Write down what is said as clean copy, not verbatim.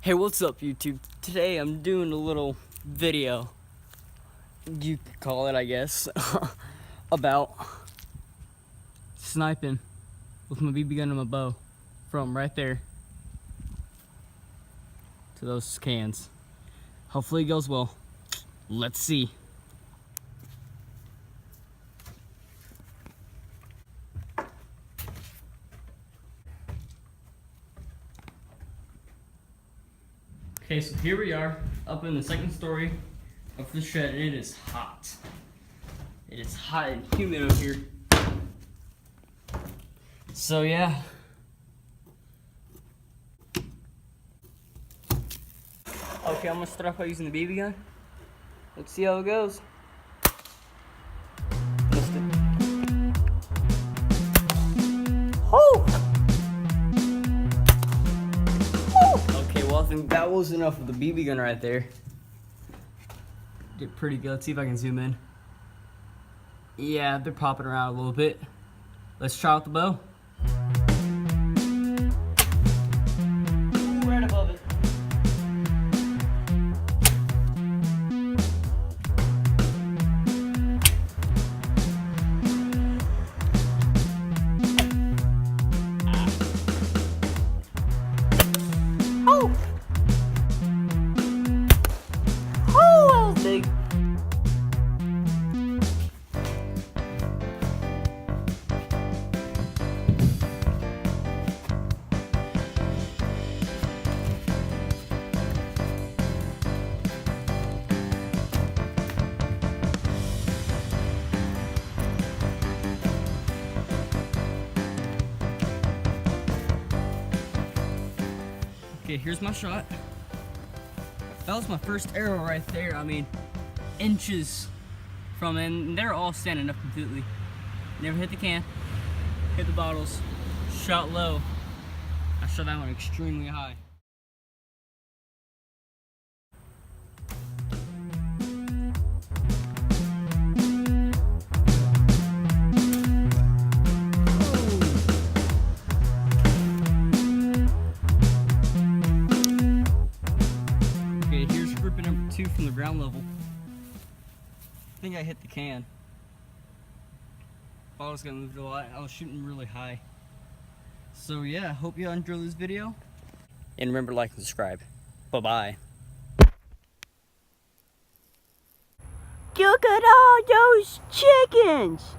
Hey, what's up, YouTube? Today I'm doing a little video, you could call it, I guess, about sniping with my BB gun and my bow from right there to those cans. Hopefully it goes well. Let's see. Okay, so here we are, up in the second story of the shed, and it is hot. It is hot and humid over here. So yeah. Okay, I'm gonna start off by using the BB gun. Let's see how it goes. Missed it. Oh! Okay, well, I think that was enough of the BB gun right there. Did pretty good. Let's see if I can zoom in. Yeah, they're popping around a little bit. Let's try out the bow. Ooh, right above it. Oh! Oh, that was big. Okay, here's my shot. That was my first arrow right there. I mean, inches from it, and they're all standing up completely. Never hit the can, hit the bottles, shot low. I shot that one extremely high. Okay, here's group number 2 from the ground level. I think I hit the can. Bottles got moved a lot. I was shooting really high. So yeah, hope you all enjoyed this video. And remember to like and subscribe. Bye-bye. Look at all those chickens!